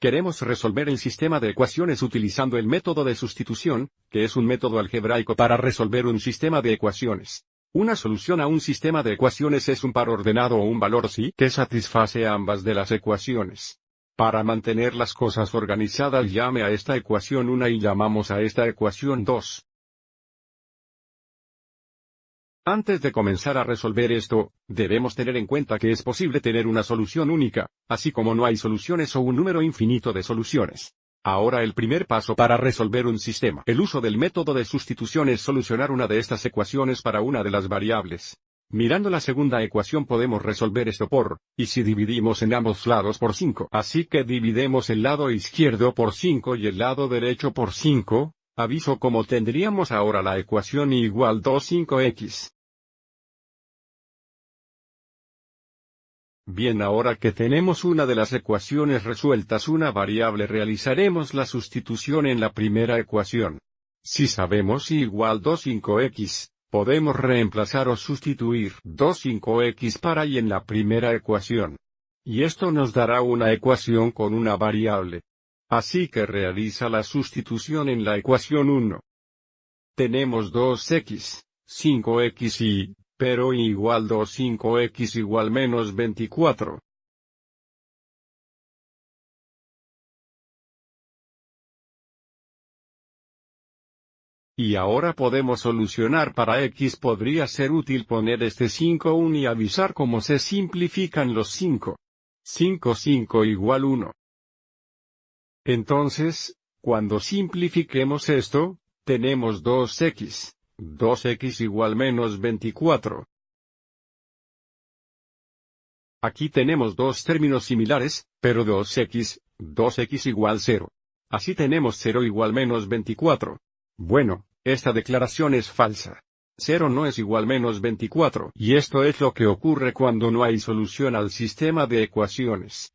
Queremos resolver el sistema de ecuaciones utilizando el método de sustitución, que es un método algebraico para resolver un sistema de ecuaciones. Una solución a un sistema de ecuaciones es un par ordenado o un valor psi que satisface ambas de las ecuaciones. Para mantener las cosas organizadas, llame a esta ecuación 1 y llamamos a esta ecuación 2. Antes de comenzar a resolver esto, debemos tener en cuenta que es posible tener una solución única, así como no hay soluciones o un número infinito de soluciones. Ahora el primer paso para resolver un sistema. El uso del método de sustitución es solucionar una de estas ecuaciones para una de las variables. Mirando la segunda ecuación podemos resolver esto por, y si dividimos en ambos lados por 5. Así que dividimos el lado izquierdo por 5 y el lado derecho por 5, aviso como tendríamos ahora la ecuación y igual 2,5x. Bien, ahora que tenemos una de las ecuaciones resueltas, una variable, realizaremos la sustitución en la primera ecuación. Si sabemos y igual 2,5x, podemos reemplazar o sustituir 2,5x para y en la primera ecuación. Y esto nos dará una ecuación con una variable. Así que realiza la sustitución en la ecuación 1. Tenemos 2x, 5x y, pero igual 2,5x igual menos 24. Y ahora podemos solucionar para x. Podría ser útil poner este 5,1 y avisar cómo se simplifican los 5. 5 igual 1. Entonces, cuando simplifiquemos esto, tenemos 2x. 2x igual menos 24. Aquí tenemos dos términos similares, pero 2x igual 0. Así tenemos 0 igual menos 24. Bueno, esta declaración es falsa. 0 no es igual menos 24. Y esto es lo que ocurre cuando no hay solución al sistema de ecuaciones.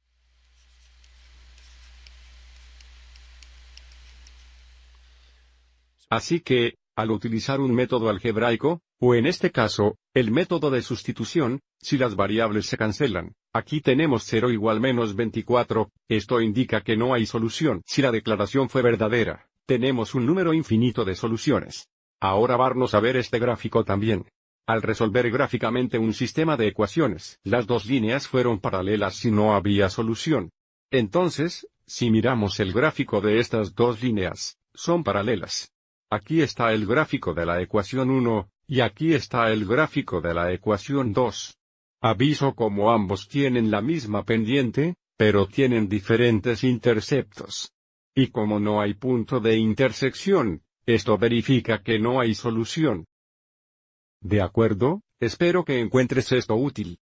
Así que, al utilizar un método algebraico, o en este caso, el método de sustitución, si las variables se cancelan, aquí tenemos 0 igual menos 24, esto indica que no hay solución. Si la declaración fue verdadera, tenemos un número infinito de soluciones. Ahora vamos a ver este gráfico también. Al resolver gráficamente un sistema de ecuaciones, las dos líneas fueron paralelas y no había solución. Entonces, si miramos el gráfico de estas dos líneas, son paralelas. Aquí está el gráfico de la ecuación 1, y aquí está el gráfico de la ecuación 2. Aviso como ambos tienen la misma pendiente, pero tienen diferentes interceptos. Y como no hay punto de intersección, esto verifica que no hay solución. ¿De acuerdo? Espero que encuentres esto útil.